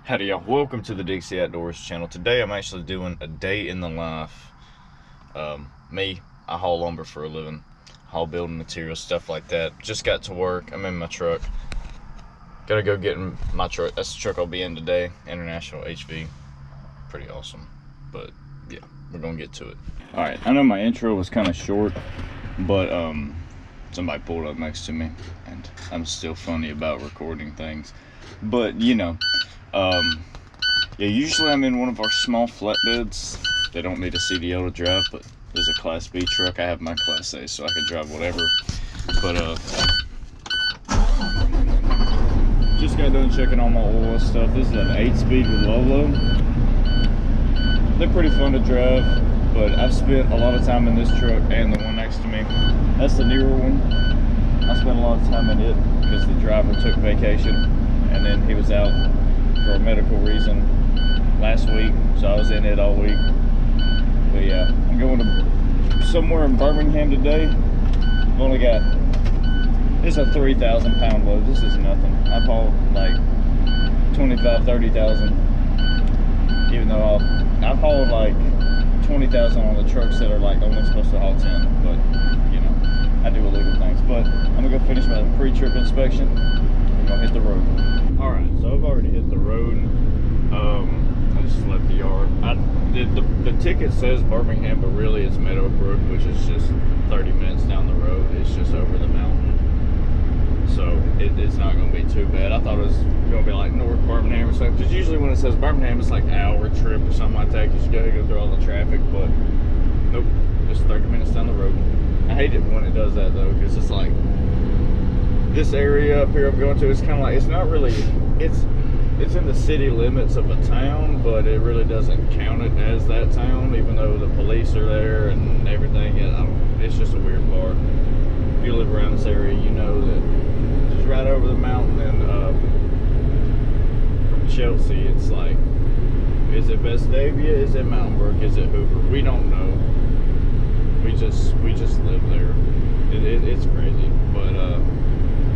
Howdy y'all, welcome to the Dixie Outdoors channel. Today I'm actually doing a day in the life. I haul lumber for a living, haul building materials, stuff like that. Just got to work, I'm in my truck. Gotta go get in my truck. That's the truck I'll be in today, International HV. Pretty awesome, but yeah, we're gonna get to it. Alright, I know my intro was kind of short, but somebody pulled up next to me, and I'm still funny about recording things. But you know, yeah, usually I'm in one of our small flatbeds. They don't need a CDL to drive, but there's a Class B truck. I have my Class A, so I can drive whatever. But just got done checking all my oil stuff. This is an 8-speed with Lolo. They're pretty fun to drive, but I've spent a lot of time in this truck and the one next to me. That's the newer one. I spent a lot of time in it because the driver took vacation, and then he was out for a medical reason last week, so I was in it all week. But yeah, I'm going to somewhere in Birmingham today. I've only got, this is a 3,000 pound load. This is nothing. I've hauled like 25, 30,000, even though I've hauled like 20,000 on the trucks that are like only supposed to haul 10, but you know, I do illegal things. But I'm gonna go finish my pre-trip inspection. We're gonna hit the road. All right, so I've already hit the road. I just left the yard. The ticket says Birmingham, but really it's Meadowbrook, which is just 30 minutes down the road. It's just over the mountain, so it's not going to be too bad. I thought it was going to be like North Birmingham or something, because usually when it says Birmingham, it's like an hour trip or something like that, because you got to go through all the traffic. But nope, just 30 minutes down the road. I hate it when it does that though, because it's like, this area up here I'm going to, it's kind of like, it's not really, it's in the city limits of a town, but it really doesn't count it as that town, even though the police are there and everything. It's just a weird part. If you live around this area, you know that just right over the mountain and from Chelsea, it's like, is it Vestavia, is it Mountain Brook, is it Hoover? We don't know. We just live there. It's crazy, but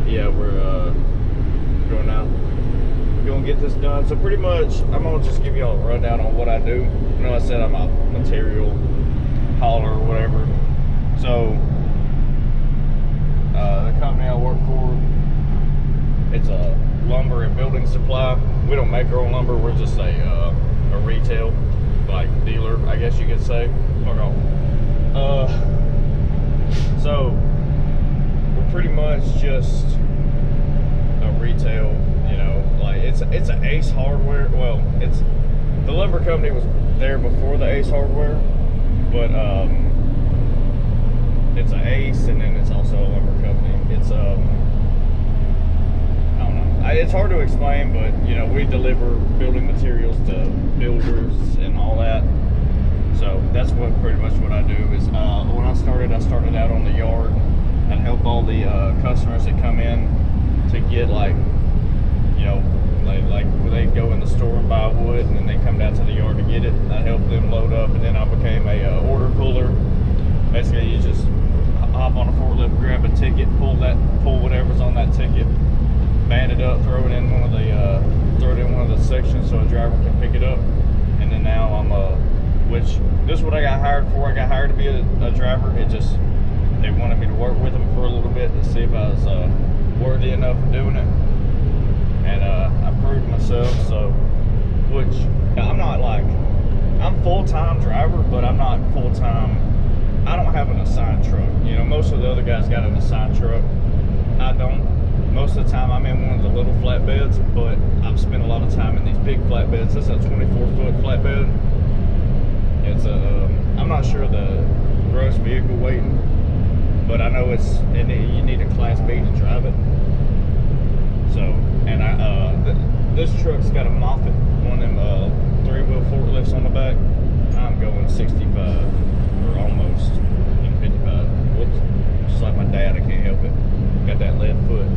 yeah, we're going out. We're gonna get this done. So pretty much, I'm gonna just give y'all a rundown on what I do. You know, I said I'm a material hauler or whatever. So the company I work for, it's a lumber and building supply. We don't make our own lumber. We're just a retail, like, dealer, I guess you could say. So we're pretty much just a retail, you know, like it's an Ace Hardware. Well, it's, the lumber company was there before the Ace Hardware, but it's an Ace, and then it's also a lumber company. It's I don't know, it's hard to explain, but you know, we deliver building materials to builders and all that. So that's pretty much what I do. Is when I started out on the yard. I'd help all the customers that come in to get, like, you know, like when they go in the store and buy wood, and then they come down to the yard to get it. I help them load up, and then I became a order puller. Basically, you just hop on a forklift, grab a ticket, pull whatever's on that ticket, band it up, throw it in one of the sections so a driver can pick it up. And then now I'm which this is what I got hired for. I got hired to be a driver. They wanted me to work with them for a little bit to see if I was worthy enough of doing it, and I proved myself. So, which I'm not like, I'm full-time driver, but I'm not full-time. I don't have an assigned truck. You know, most of the other guys got an assigned truck. I don't. Most of the time I'm in one of the little flatbeds, but I've spent a lot of time in these big flatbeds. This is a 24-foot flatbed. It's I'm not sure the gross vehicle weighting, but I know you need a Class B to drive it. So, and this truck's got a Moffett, one of them 3-wheel forklifts on the back. I'm going 65, or almost, in 55. Whoops, just like my dad, I can't help it. Got that lead foot.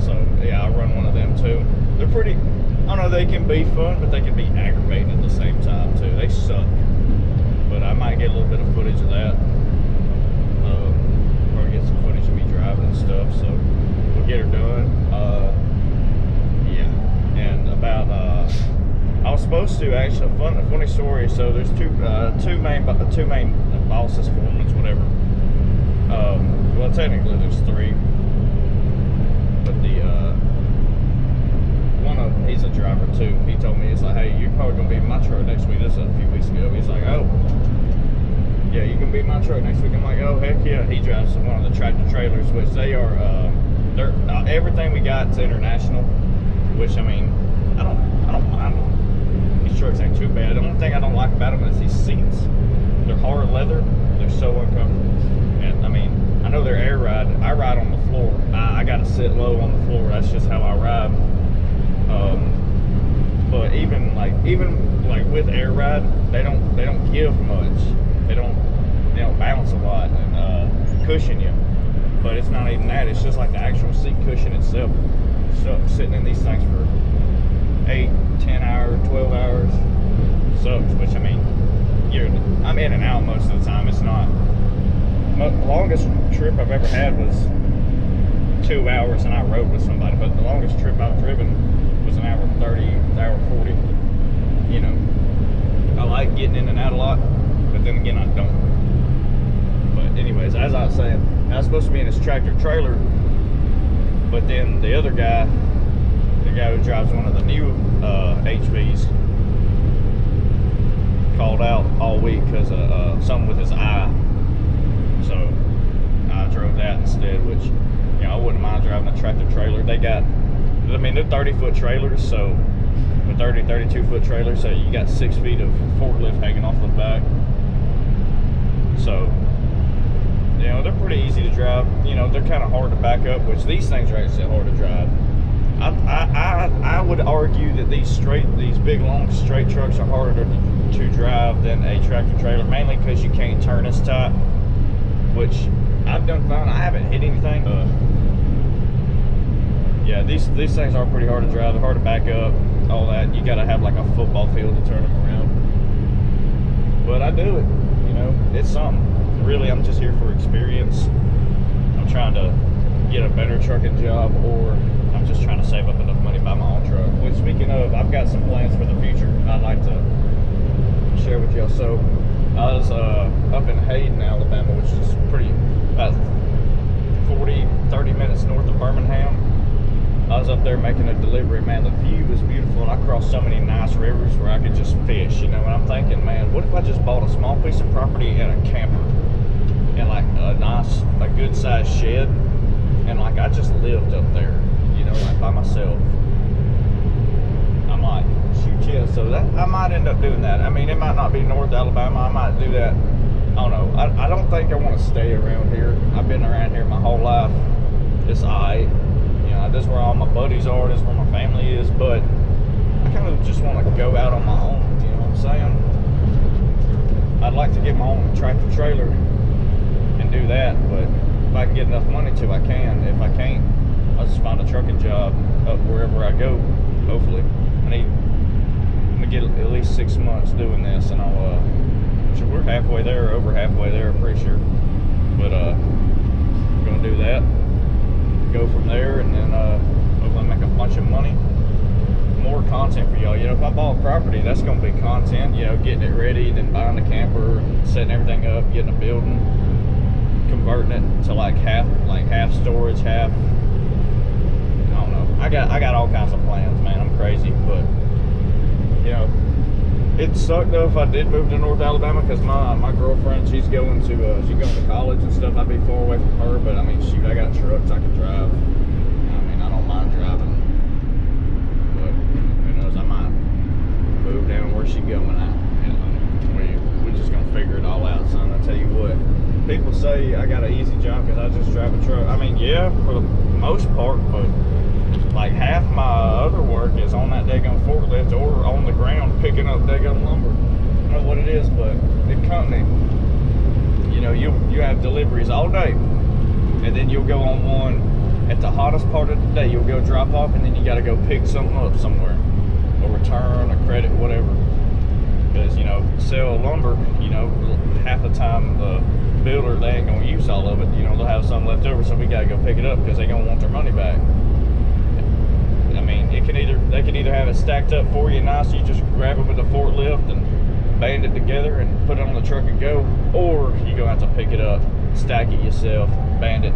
So yeah, I run one of them too. They're pretty, I don't know, they can be fun, but they can be aggravating at the same time too. They suck. But I might get a little bit of footage of that. Probably get some footage of me driving and stuff. So we'll get her done. supposed to actually. A funny story. So there's two main bosses, foremen, whatever. Well, technically there's three, but he's a driver too. He told me, he's like, hey, you're probably gonna be in my truck next week. This is a few weeks ago. He's like, oh, yeah, you can be in my truck next week. I'm like, oh, heck yeah. He drives one of the tractor trailers, which they are, they're everything we got is international. Which, I mean, I don't mind them. These trucks ain't too bad. The only thing I don't like about them is these seats. They're hard leather. They're so uncomfortable. And I mean, I know they're air ride. I ride on the floor. I gotta sit low on the floor. That's just how I ride. But even like with air ride, they don't give much. They don't bounce a lot and cushion you. But it's not even that. It's just like the actual seat cushion itself. So sitting in these things for 8, 10 hours, 12 hours sucks. Which, I mean, I'm in and out most of the time. It's not. The longest trip I've ever had was 2 hours, and I rode with somebody. But the longest trip I've driven was an hour 30, hour 40. You know, I like getting in and out a lot, but then again, I don't. But anyways, as I was saying, I was supposed to be in this tractor trailer, but then the other guy, the guy who drives one of the new HVs, called out all week because of something with his eye. So I drove that instead, which, you know, I wouldn't mind driving a tractor trailer. They got, I mean, they're 30-foot trailers, so 32-foot trailers, so you got 6 feet of forklift hanging off the back. So, you know, they're pretty easy to drive. You know, they're kind of hard to back up, which these things are actually hard to drive. I would argue that these big long straight trucks are harder to drive than a tractor trailer, mainly because you can't turn as tight, which I've done fine. I haven't hit anything. Yeah, these things are pretty hard to drive. They're hard to back up, all that. You gotta have like a football field to turn them around. But I do it, you know, it's something. Really, I'm just here for experience. I'm trying to get a better trucking job, or I'm just trying to save up enough money to buy my own truck. Which, speaking of, I've got some plans for the future I'd like to share with y'all. So I was up in Hayden, Alabama, which is pretty, about 30 minutes north of Birmingham. I was up there making a delivery. Man, the view was beautiful, and I crossed so many nice rivers where I could just fish, you know. And I'm thinking, man, what if I just bought a small piece of property and a camper and like a good sized shed, and like I just lived up there, you know, like by myself. I'm like, shoot, yeah. So that I might end up doing that. I mean, it might not be North Alabama. I might do that. I don't know. I don't think I want to stay around here. I've been around here my whole life. It's alright. You know, this is where all my buddies are. This is where my family is. But I kind of just want to go out on my own. You know what I'm saying? I'd like to get my own tractor trailer and do that. But if I can get enough money to, I can. If I can't, I'll just find a trucking job up wherever I go. Hopefully, I'm gonna get at least 6 months doing this, and I'll. So we're halfway there, or over halfway there, I'm pretty sure. But I'm gonna do that. Go from there, and then hopefully make a bunch of money. More content for y'all. You know, if I bought a property, that's gonna be content. You know, getting it ready, then buying the camper, setting everything up, getting a building, converting it to like half storage, half. I don't know. I got all kinds of plans, man. I'm crazy, but you know, it sucked though if I did move to North Alabama, because my girlfriend, she's going to college and stuff. I'd be far away from her, but I mean, shoot, I got trucks I can drive. I mean, I don't mind driving, but who knows? I might move down where she's going at. You know, we're just gonna figure it all out, son. I tell you what. People say I got an easy job because I just drive a truck. I mean, yeah, for the most part, but like half my other work is on that daggone forklift or on the ground picking up daggone lumber. I don't know what it is, but the company, you know, you have deliveries all day, and then you'll go on one at the hottest part of the day. You'll go drop off, and then you got to go pick something up somewhere, or return, or credit, whatever. Because, you know, sell lumber, you know, half the time the builder, they ain't gonna use all of it. You know, they'll have some left over, so we gotta go pick it up because they gonna want their money back. I mean, they can either have it stacked up for you nice. You just grab it with a forklift and band it together and put it on the truck and go. Or you're gonna have to pick it up, stack it yourself, band it,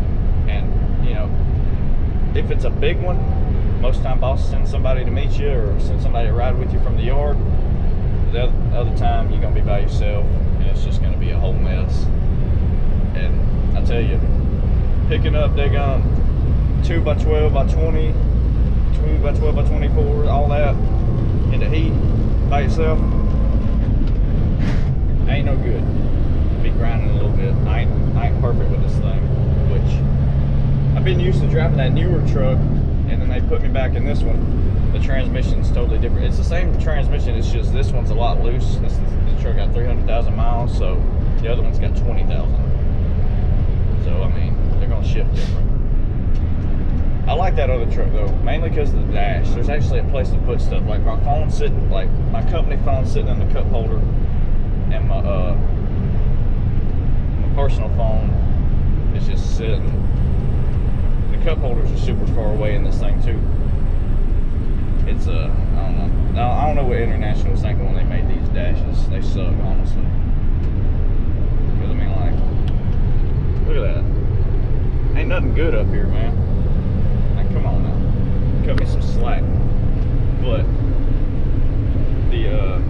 and you know, if it's a big one, most time boss sends somebody to meet you or send somebody to ride with you from the yard. The other time you're gonna be by yourself and it's just gonna be a whole mess. And I tell you, picking up daggone 2x12x20, 2x12x24, all that in the heat by yourself ain't no good. Be grinding a little bit. I ain't perfect with this thing, which I've been used to driving that newer truck, and then they put me back in this one. The transmission's totally different. It's the same transmission, it's just this one's a lot loose. This truck got 300,000 miles, so the other one's got 20,000. So I mean, they're gonna shift different. I like that other truck though, mainly because of the dash. There's actually a place to put stuff. Like my phone sitting, like my company phone sitting in the cup holder, and my personal phone is just sitting. The cup holders are super far away in this thing too. It's I don't know what International was thinking when they made these dashes. They suck, honestly. Because I mean, like, look at that. Ain't nothing good up here, man. Like, come on now, cut me some slack. But the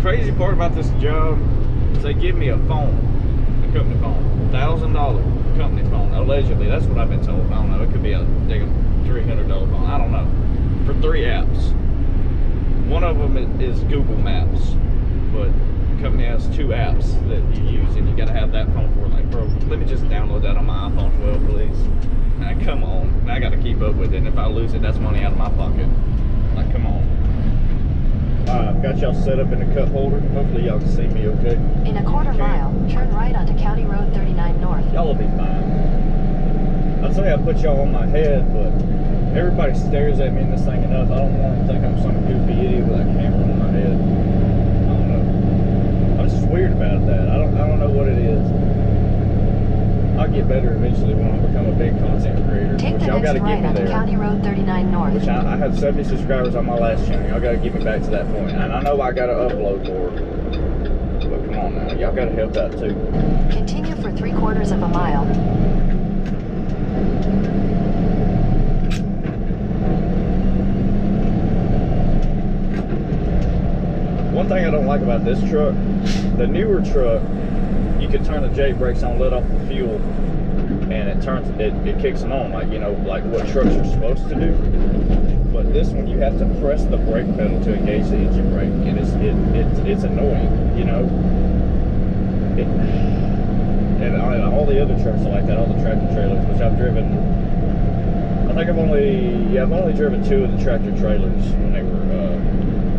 crazy part about this job is they give me a phone, a company phone, $1,000 company phone. Allegedly, that's what I've been told. I don't know. It could be a $300 phone. I don't know. For 3 apps. One of them is Google Maps, but the company has 2 apps that you use, and you gotta have that phone for. Like, bro, let me just download that on my iPhone 12, please. Now, come on. I gotta keep up with it, and if I lose it, that's money out of my pocket. Like, come on. I've got y'all set up in the cup holder. Hopefully y'all can see me okay. In a quarter mile, turn right onto County Road 39 North. Y'all will be fine. I'll tell you I put y'all on my head, but everybody stares at me in this thing enough. I don't want to think I'm some goofy idiot with a camera on my head. I don't know. I'm just weird about that. I don't know what it is. I'll get better eventually when I become a big content creator. Take the next right onto County Road 39 North. Which I had 70 subscribers on my last channel. Y'all got to get me back to that point. And I know I got to upload more. But come on now. Y'all got to help that too. Continue for 3/4 of a mile. One thing I don't like about this truck, the newer truck, you can turn the J brakes on, let off the fuel, and it kicks them on, like, you know, like what trucks are supposed to do. But this one, you have to press the brake pedal to engage the engine brake, and it's annoying, you know. And all the other trucks are like that, all the tractor trailers, which I've driven. I think I've only driven 2 of the tractor trailers when they were.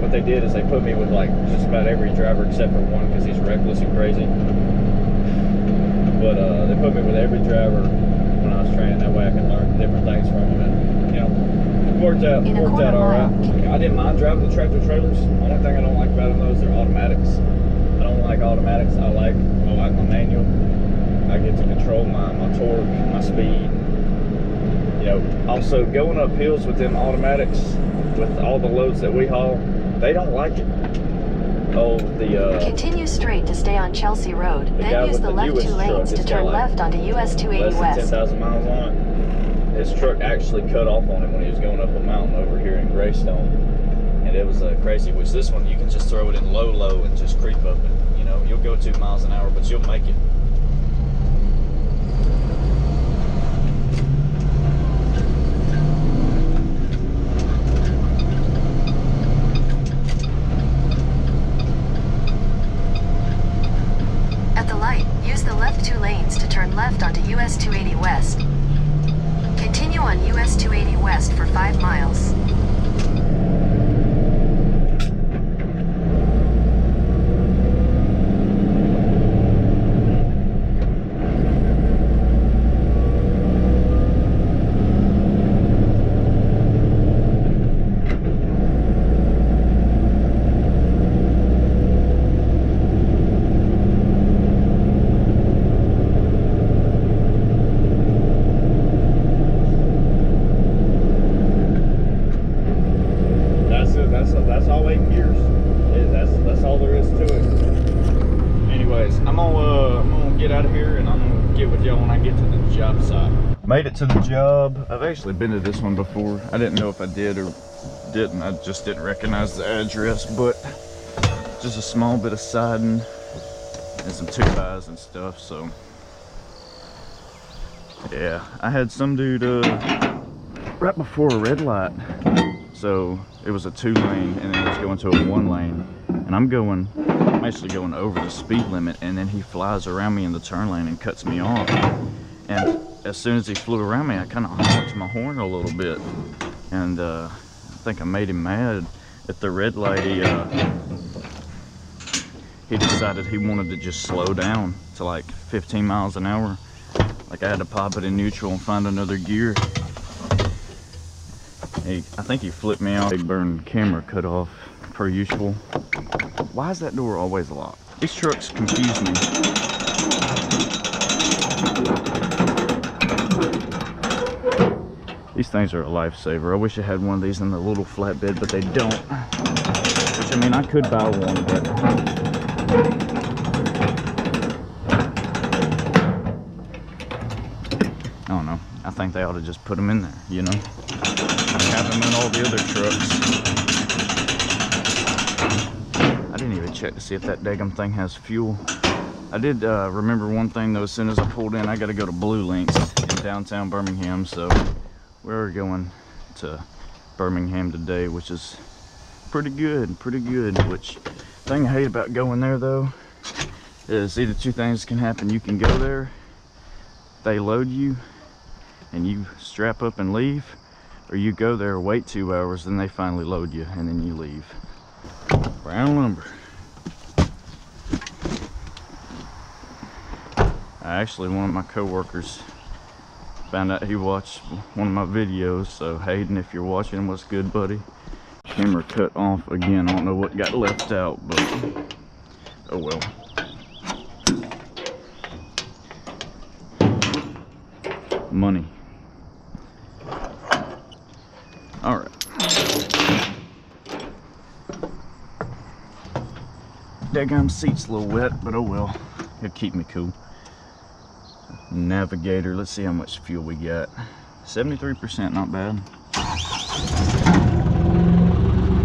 What they did is they put me with like just about every driver except for one because he's reckless and crazy. But they put me with every driver when I was training. That way I can learn different things from them, and you know, it worked out all right. I didn't mind driving the tractor trailers. The only thing I don't like about them though is they're automatics. I don't like automatics. I like my manual. I get to control my torque, my speed. You know, also going up hills with them automatics, with all the loads that we haul, they don't like it. Oh, continue straight to stay on Chelsea Road, then use the left 2 lanes to turn left onto US 280 West. 10,000 miles on it. His truck actually cut off on him when he was going up a mountain over here in Greystone. And it was crazy, which this one you can just throw it in low and just creep up it. You know, you'll go 2 miles an hour, but you'll make it. At the light, use the left 2 lanes to turn left onto US 280 West. Continue on US 280 West for 5 miles. That's all 8 gears. That's all there is to it. Anyways, I'm gonna get out of here, and I'm gonna get with y'all when I get to the job site. Made it to the job. I've actually been to this one before. I didn't know if I did or didn't. I just didn't recognize the address, but just a small bit of siding and some 2x and stuff. So yeah, I had some dude right before a red light. So it was a 2-lane, and then it was going to a 1-lane, and I'm actually going over the speed limit, and then he flies around me in the turn lane and cuts me off. And as soon as he flew around me, I kind of honked my horn a little bit, and I think I made him mad. At the red light, he decided he wanted to just slow down to like 15 miles an hour. Like I had to pop it in neutral and find another gear. I think he flipped me off. Big burn camera cut off per usual. Why is that door always locked? These trucks confuse me. These things are a lifesaver. I wish I had one of these in the little flatbed, but they don't. Which, I mean, I could buy one, but I don't know. I think they ought to just put them in there, you know? Have them in all the other trucks. I didn't even check to see if that daggum thing has fuel. I did remember one thing though. As soon as I pulled in, I got to go to Blue Links in downtown Birmingham. So we're going to Birmingham today, which is pretty good. Which thing I hate about going there though is either two things can happen. You can go there, they load you, and you strap up and leave. Or you go there, wait 2 hours, then they finally load you, and then you leave. Brown lumber. Actually, one of my co-workers found out he watched one of my videos. So Hayden, if you're watching, what's good, buddy? Camera cut off again. I don't know what got left out, but oh well. Money. All right. Daggum seat's a little wet, but oh well. It'll keep me cool. Navigator. Let's see how much fuel we got. 73%, not bad.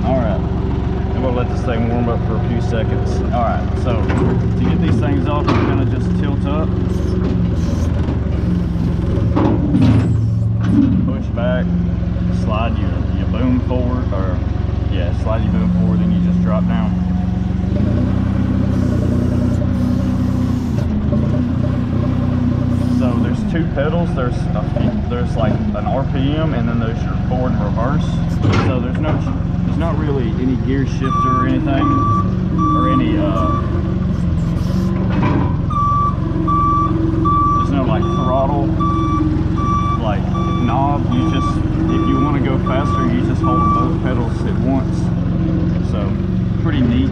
All right. I'm gonna let this thing warm up for a few seconds. All right. So to get these things off, we're gonna just tilt up, push back. Slide your boom forward, or yeah, slide your boom forward, then you just drop down. So there's 2 pedals. There's like an RPM, and then there's your forward and reverse. So there's not really any gear shifter or anything, or any there's no like throttle like knob. You just, if you want to go faster, you just hold both pedals at once. So pretty neat.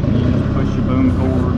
You just push your boom forward.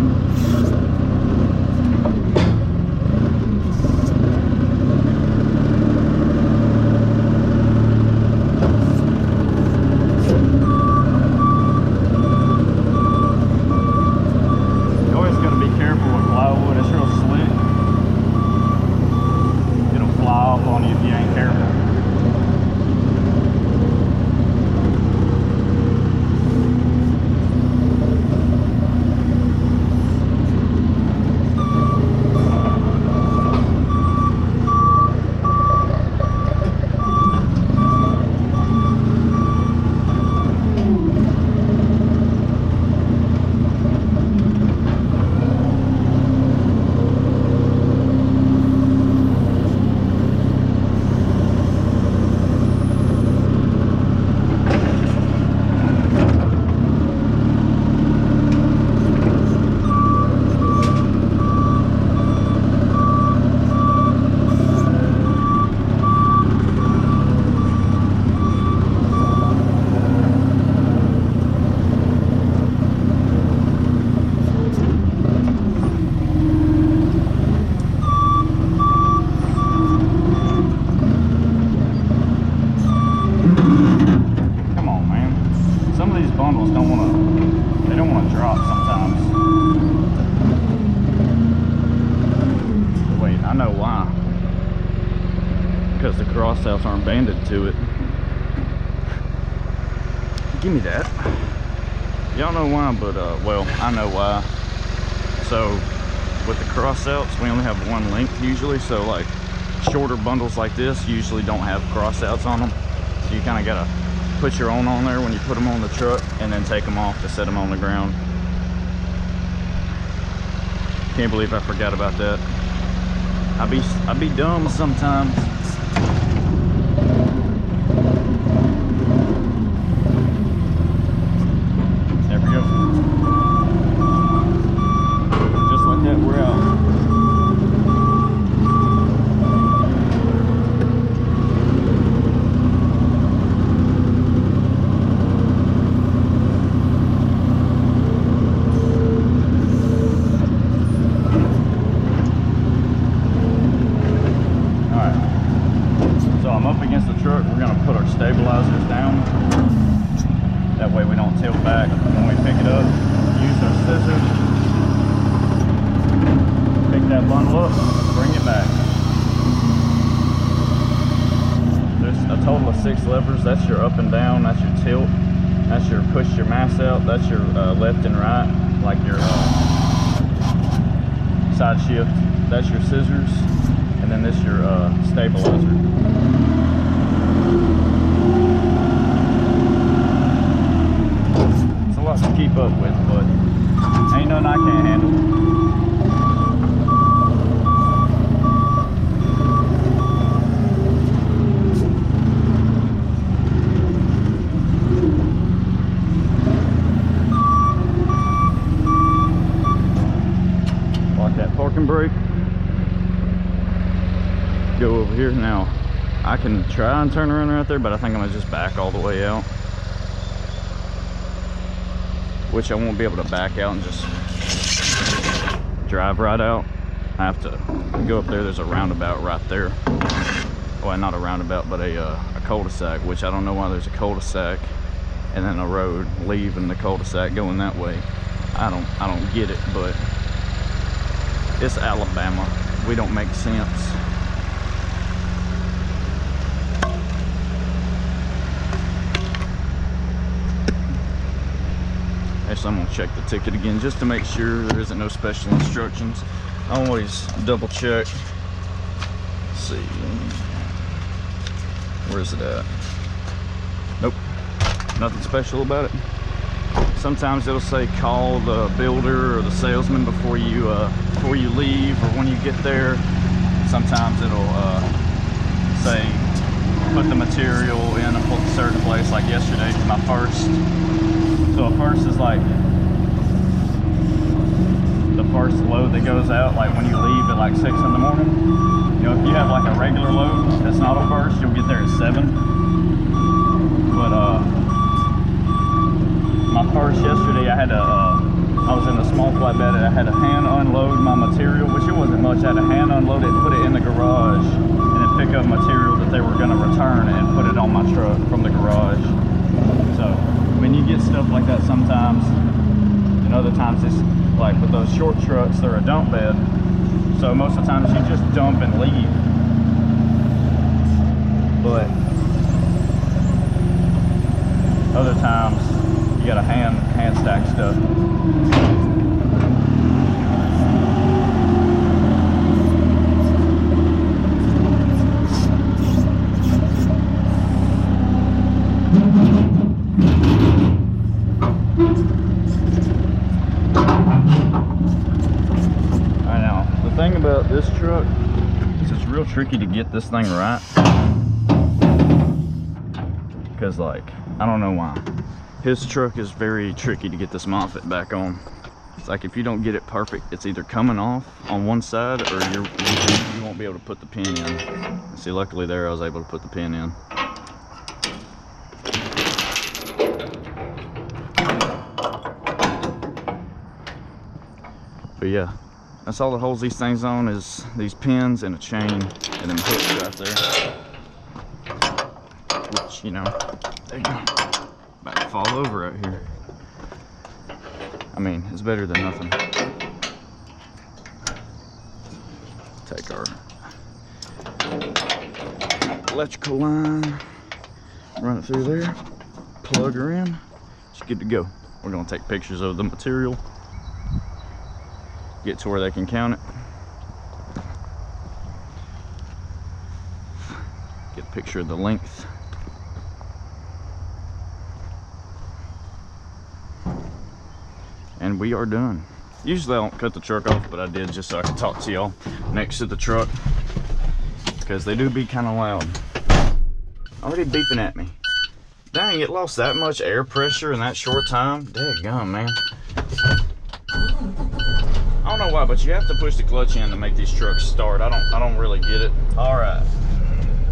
bundles don't want to drop sometimes. Wait, I know why. Because the crossouts aren't banded to it. Give me that. Y'all know why, but well, I know why. So with the crossouts, we only have one length usually, so like shorter bundles like this usually don't have crossouts on them. So you kind of gotta put your own on there when you put them on the truck and then take them off to set them on the ground. Can't believe I forgot about that. I be dumb sometimes. There we go. Just like that, we're out. Stabilizers down. That way we don't tilt back when we pick it up. Use our scissors. Pick that bundle up, bring it back. There's a total of 6 levers. That's your up and down, that's your tilt, that's your push your mass out, that's your left and right, like your side shift, that's your scissors, and then this your stabilizer. To keep up with, but ain't nothing I can't handle. Lock that parking brake. Go over here. Now I can try and turn around right there, but I think I'm gonna just back all the way out. Which I won't be able to back out and just drive right out. I have to go up there. There's a roundabout right there. Well, not a roundabout, but a cul-de-sac, which I don't know why there's a cul-de-sac and then a road leaving the cul-de-sac going that way. I don't get it, but it's Alabama. We don't make sense. Actually, I'm gonna check the ticket again just to make sure there isn't no special instructions. I always double check. Let's see. Where is it at? Nope. Nothing special about it. Sometimes it'll say call the builder or the salesman before you leave or when you get there. Sometimes it'll say put the material in a certain place. Like yesterday, my first. So a first is like the first load that goes out, like when you leave at like 6 in the morning. You know, if you have like a regular load that's not a first, you'll get there at 7. But my first yesterday, I was in a small flatbed and I had to hand unload my material, which it wasn't much. I had to hand unload it, put it in the garage, and then pick up material that they were going to return and put it on my truck from the garage. So I mean, you get stuff like that sometimes, and other times it's like with those short trucks, they're a dump bed. So most of the times you just dump and leave. But other times you gotta hand stack stuff. About this truck is it's real tricky to get this thing right, because like I don't know why his truck is very tricky to get this MOSFET back on. It's like if you don't get it perfect, it's either coming off on one side or you won't be able to put the pin in. See, luckily there I was able to put the pin in. But yeah, that's all that holds these things on is these pins and a chain and then hooks right there. Which, you know, there you go. About to fall over out here. I mean, it's better than nothing. Take our electrical line, run it through there, plug her in, it's good to go. We're gonna take pictures of the material, get to where they can count it, get a picture of the length. And we are done. Usually I don't cut the truck off, but I did just so I could talk to y'all next to the truck, because they do be kind of loud. Already beeping at me. Dang, it lost that much air pressure in that short time. Daggum, man. I don't know why, but you have to push the clutch in to make these trucks start. I don't really get it. All right,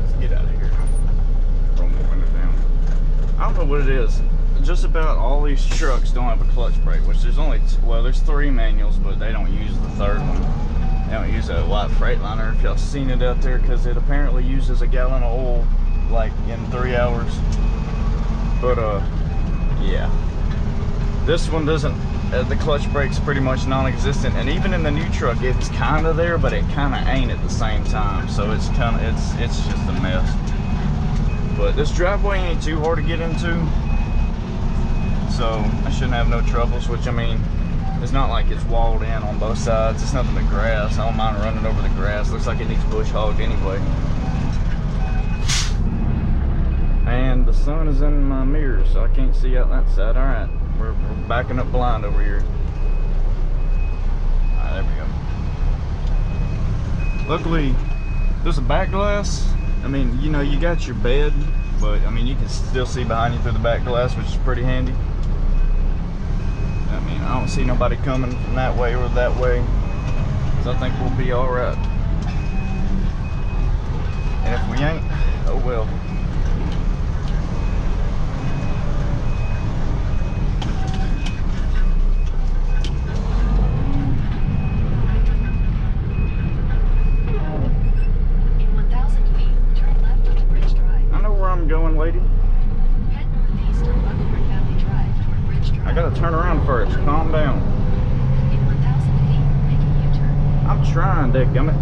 let's get out of here. Roll the window down. I don't know what it is. Just about all these trucks don't have a clutch brake, which there's only, well, there's 3 manuals, but they don't use the 3rd one. They don't use a white Freightliner, if y'all seen it out there, because it apparently uses a gallon of oil like in 3 hours. But yeah, this one doesn't. The clutch brake's pretty much non-existent, and even in the new truck, it's kind of there, but it kind of ain't at the same time. So it's kind of it's just a mess. But this driveway ain't too hard to get into, so I shouldn't have no troubles. Which, I mean, it's not like it's walled in on both sides. It's nothing but grass. I don't mind running over the grass. Looks like it needs bush hogged anyway. And the sun is in my mirror, so I can't see out that side. All right, we're backing up blind over here. All right, there we go. Luckily, there's a back glass. I mean, you know, you got your bed, but I mean, you can still see behind you through the back glass, which is pretty handy. I mean, I don't see nobody coming from that way or that way, so I think we'll be all right. And if we ain't, oh well. Going, lady. Head northeast on Buckleford Valley Drive toward Bridge Drive. I gotta turn around first. Calm down. In 1,000 feet, make a U-turn. I'm trying, dadgummit.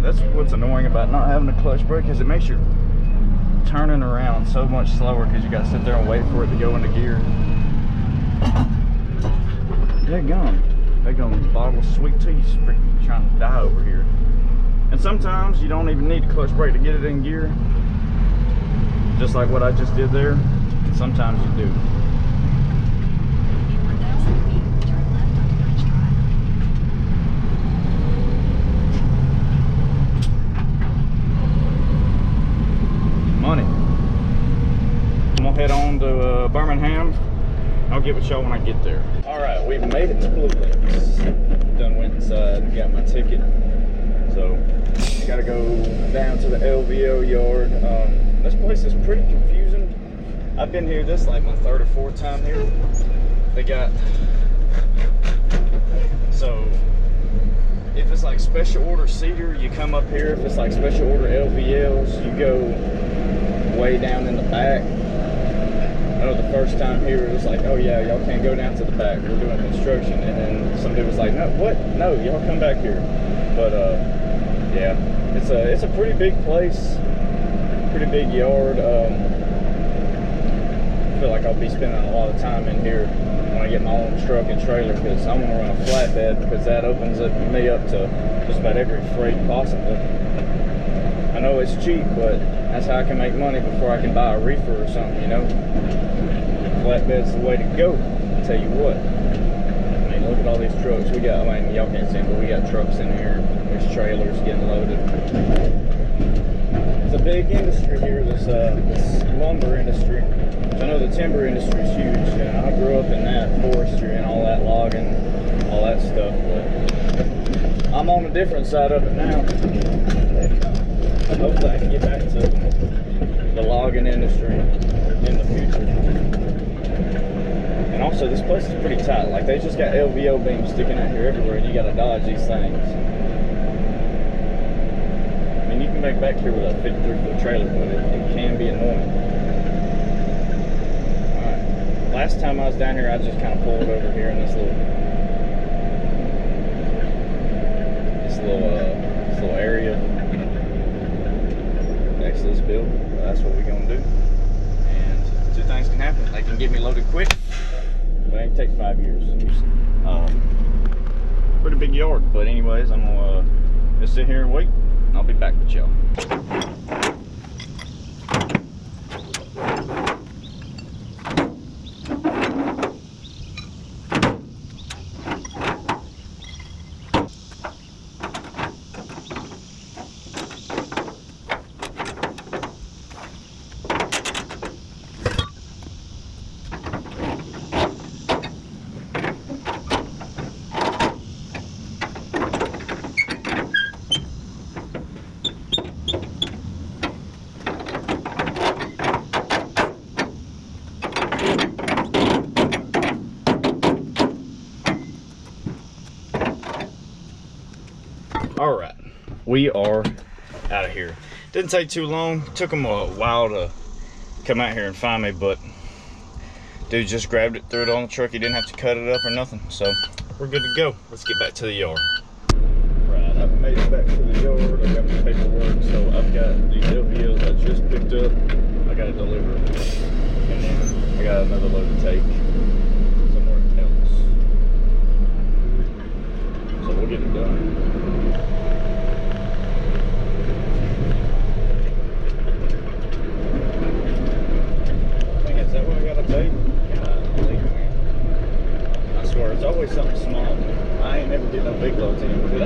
That's what's annoying about not having a clutch brake, is it makes your turning around so much slower, because you got to sit there and wait for it to go into gear. Daggum. They gonna bottle of sweet tea, freaking trying to die over here. And sometimes you don't even need a clutch brake to get it in gear, just like what I just did there. And sometimes you do. In 1,000 feet, turn left on Bridge Drive. Money. I'm gonna head on to Birmingham. I'll get with y'all when I get there. All right, we've made it to Blue Links. Done went inside and got my ticket. So I gotta go down to the LVL yard. This place is pretty confusing. I've been here, this is like my 3rd or 4th time here. They got, so if it's like special order cedar, you come up here. If it's like special order LVLs, you go way down in the back. I know the first time here it was like, oh yeah, y'all can't go down to the back, we're doing construction. And then somebody was like, no, what? No, y'all come back here. But yeah, it's a pretty big place, pretty big yard. I feel like I'll be spending a lot of time in here when I get my own truck and trailer, because I want to run a flatbed, because that opens me up to just about every freight possible. I know it's cheap, but that's how I can make money before I can buy a reefer or something, you know? Flatbed's the way to go, I'll tell you what. I mean, look at all these trucks we got. I mean, y'all can't see them, but we got trucks in here. There's trailers getting loaded. It's a big industry here, this lumber industry. I know the timber industry is huge, and I grew up in that, forestry and all that, logging, all that stuff, but I'm on a different side of it now. Hopefully I can get back to the logging industry in the future. And And also, this place is pretty tight. Like, they just got LVO beams sticking out here everywhere, and you gotta dodge these things. I mean, you can make back here with a 53-foot trailer, but it can be annoying. Alright. Last time I was down here, I just kind of pulled over here in this little area next to this building. That's what we're gonna do. And two things can happen. They can get me loaded quick, but it can take 5 years. Pretty big yard, but anyways, I'm gonna just sit here and wait, and I'll be back with y'all. All right, we are out of here. Didn't take too long. Took them a while to come out here and find me, but dude just grabbed it, threw it on the truck. He didn't have to cut it up or nothing, so we're good to go. Let's get back to the yard. Right, I've made it back to the yard. I got my paperwork, so I've got these LVLs I just picked up. I got to deliver, and then I got another load to take somewhere else. So we'll get it done. It's always something small. I ain't never get no big loads anymore, did I?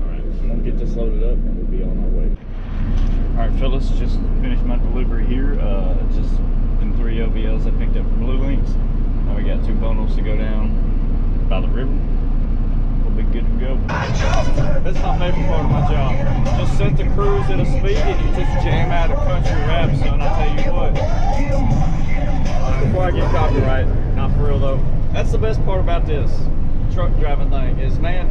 Alright, I'm gonna get this loaded up and we'll be on our way. Alright, fellas, just finished my delivery here. Just them 3 LVLs I picked up from Blue Links. Now we got 2 bundles to go down by the river. We'll be good to go. That's my favorite part of my job. Just set the cruise at a speed and you just jam out a country rap, son. I tell you what. Before I get copyright, not for real though, that's the best part about this truck driving thing is, man,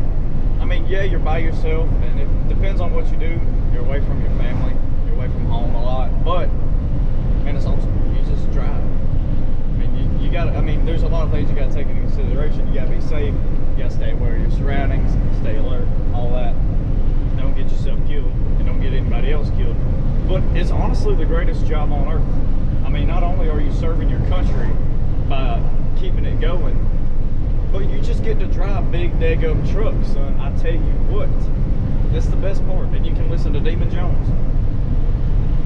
I mean, yeah, you're by yourself and it depends on what you do. You're away from your family, you're away from home a lot, but man, it's awesome. You just drive. I mean, you gotta, I mean, there's a lot of things you gotta take into consideration. You gotta be safe, you gotta stay aware of your surroundings, stay alert, all that. Don't get yourself killed and don't get anybody else killed. But it's honestly the greatest job on earth. I mean, not only are you serving your country by keeping it going, but you just get to drive big daggum trucks, son. I tell you what, that's the best part. And you can listen to Demon Jones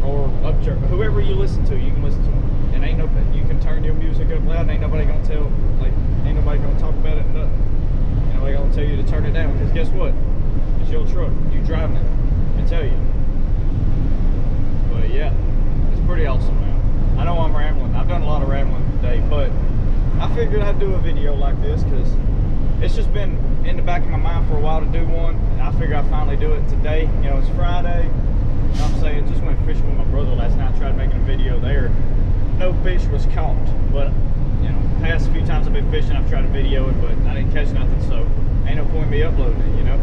or Upchurch, whoever you listen to, you can listen to them. And ain't nobody, you can turn your music up loud. And ain't nobody gonna tell, like, ain't nobody gonna talk about it. Nothing. Ain't nobody gonna tell you to turn it down. Because guess what? It's your truck. You driving it. I tell you. But yeah, it's pretty awesome, man. I know I'm rambling. I've done a lot of rambling today, but I figured I'd do a video like this because it's just been in the back of my mind for a while to do one. And I figured I'd finally do it today. You know, it's Friday. You know what I'm saying? Just went fishing with my brother last night. Tried making a video there. No fish was caught, but you know, past few times I've been fishing, I've tried to video it, but I didn't catch nothing, so ain't no point in me uploading it, you know?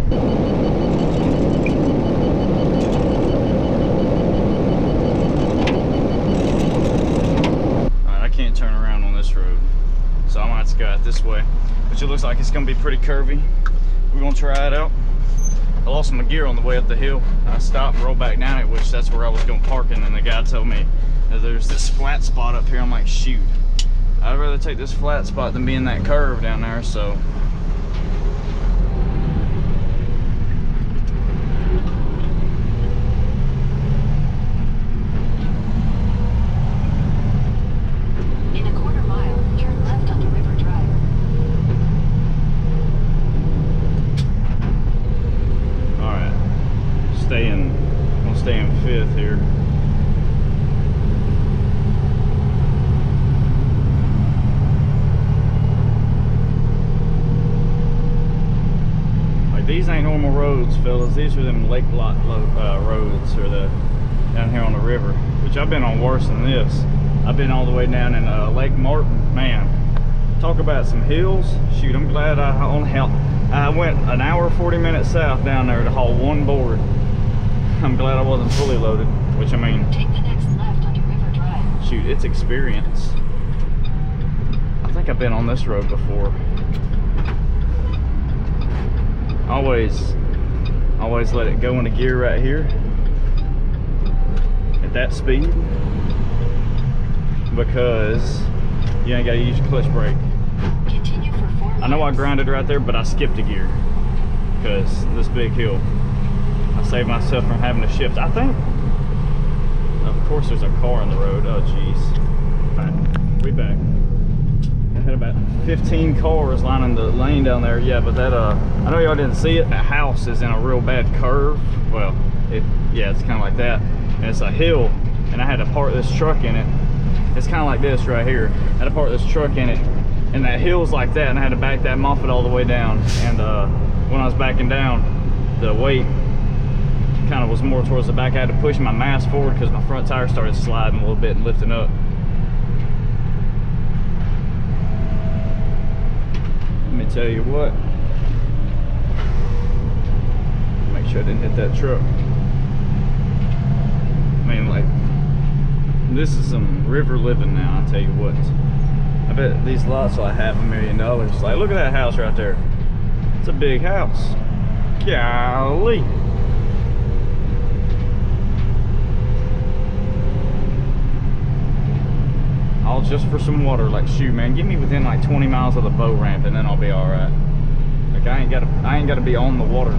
Turn around on this road, so I might have to go out this way, which it looks like it's gonna be pretty curvy. We're gonna try it out. I lost my gear on the way up the hill. I stopped and rolled back down it, which that's where I was gonna park, and then the guy told me that there's this flat spot up here. I'm like, shoot, I'd rather take this flat spot than be in that curve down there. So stay in 5th here. Like, these ain't normal roads, fellas. These are them lake lot roads, or the down here on the river, which I've been on worse than this. I've been all the way down in Lake Martin. Man, talk about some hills. Shoot, I'm glad I went an hour 40 minutes south down there to haul one board. I'm glad I wasn't fully loaded, which I mean, Take the next left onto River Drive. shoot, it's experience. I think I've been on this road before. Always let it go into gear right here at that speed, because you ain't got to use your clutch brake. Continue for 4 miles. I know I grinded right there, but I skipped a gear because this big hill. I saved myself from having to shift. I think, of course, there's a car on the road. Oh, jeez. All right, we back. I had about 15 cars lining the lane down there. Yeah, but that, I know y'all didn't see it. That house is in a real bad curve. Well, yeah, it's kind of like that. And it's a hill, and I had to park this truck in it. It's kind of like this right here. I had to park this truck in it, and that hill's like that, and I had to back that Moffett all the way down. And when I was backing down, the weight kind of was more towards the back. I had to push my mass forward because my front tire started sliding a little bit and lifting up. Let me tell you what. Make sure I didn't hit that truck. I mean, like, this is some river living now, I'll tell you what. I bet these lots are like $500,000. Like, look at that house right there. It's a big house. Golly. All just for some water. Like, shoot, man, get me within like 20 miles of the boat ramp and then I'll be all right. Like, I ain't gotta be on the water.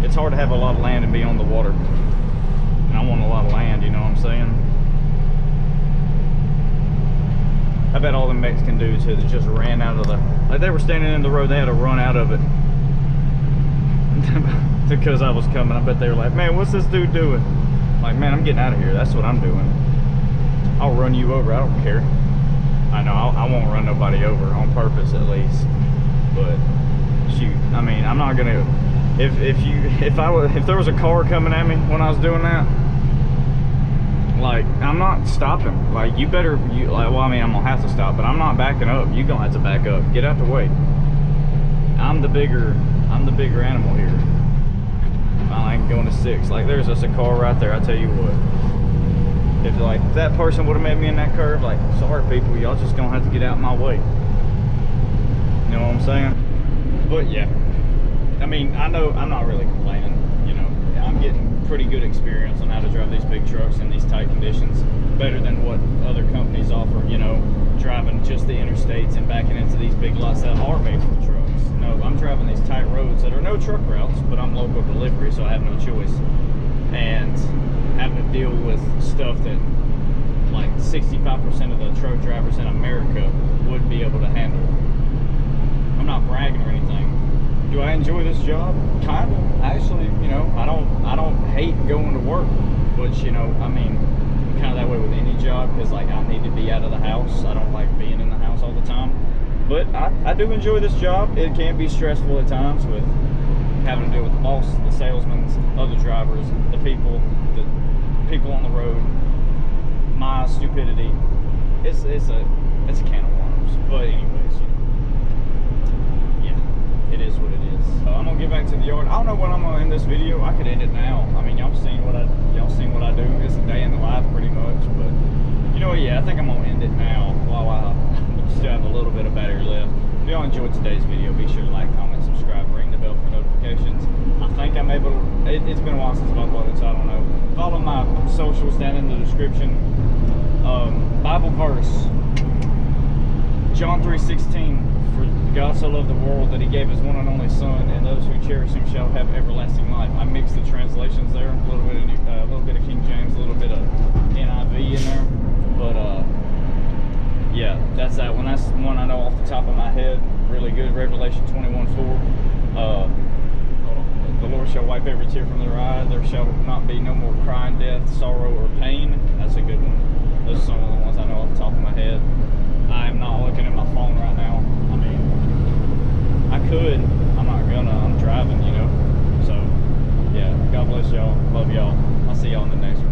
It's hard to have a lot of land and be on the water. And I want a lot of land, you know what I'm saying? I bet all the Mexican dudes here that just ran out of the, like, they were standing in the road, they had to run out of it because I was coming. I bet they were like, man, what's this dude doing? Like, man, I'm getting out of here. That's what I'm doing. I'll run you over, I don't care. I know, I won't run nobody over on purpose, at least. But shoot, I mean, I'm not gonna, if there was a car coming at me when I was doing that, like, I'm not stopping. Like, you better, well, I mean, I'm gonna have to stop, but I'm not backing up. You're gonna have to back up. Get out the way. I'm the bigger animal here. I ain't going to 6. Like, there's just a car right there, I tell you what. If, like, that person would have met me in that curve, like, sorry people, y'all just gonna have to get out of my way. You know what I'm saying? But yeah, I mean, I know I'm not really complaining. You know, I'm getting pretty good experience on how to drive these big trucks in these tight conditions, better than what other companies offer. You know, driving just the interstates and backing into these big lots that are made for trucks. No, I'm driving these tight roads that are no truck routes, but I'm local delivery, so I have no choice. And having to deal with stuff that like 65% of the truck drivers in America wouldn't be able to handle. I'm not bragging or anything. Do I enjoy this job? Kind of. Actually, you know, I don't hate going to work, but you know, I mean, I'm kind of that way with any job, because like, I need to be out of the house. I don't like being in the house all the time. But I do enjoy this job. It can be stressful at times with having to deal with the boss, the salesmen, other drivers, the people on the road, my stupidity. It's a can of worms. But anyways, yeah, it is what it is. I'm gonna get back to the yard. I don't know when I'm gonna end this video. I could end it now. I mean, y'all seen what I do. It's a day in the life pretty much. But you know what? Yeah, I think I'm gonna end it now while I still have a little bit of battery left. If y'all enjoyed today's video, be sure to like, comment, subscribe, ring the bell for notifications. I think I'm able to, it's been a while since I've uploaded, so I don't know. Follow my socials down in the description. Bible verse, John 3:16, for God so loved the world that he gave his one and only son, and those who cherish him shall have everlasting life. I mixed the translations there, a little bit of King James, a little bit of NIV in there, but yeah, that's that one. That's one I know off the top of my head really good. Revelation 21:4. The Lord shall wipe every tear from their eye. There shall not be no more crying, death, sorrow, or pain. That's a good one. Those are some of the ones I know off the top of my head. I am not looking at my phone right now. I mean, I could. I'm not gonna. I'm driving, you know. So, yeah, God bless y'all. Love y'all. I'll see y'all in the next one.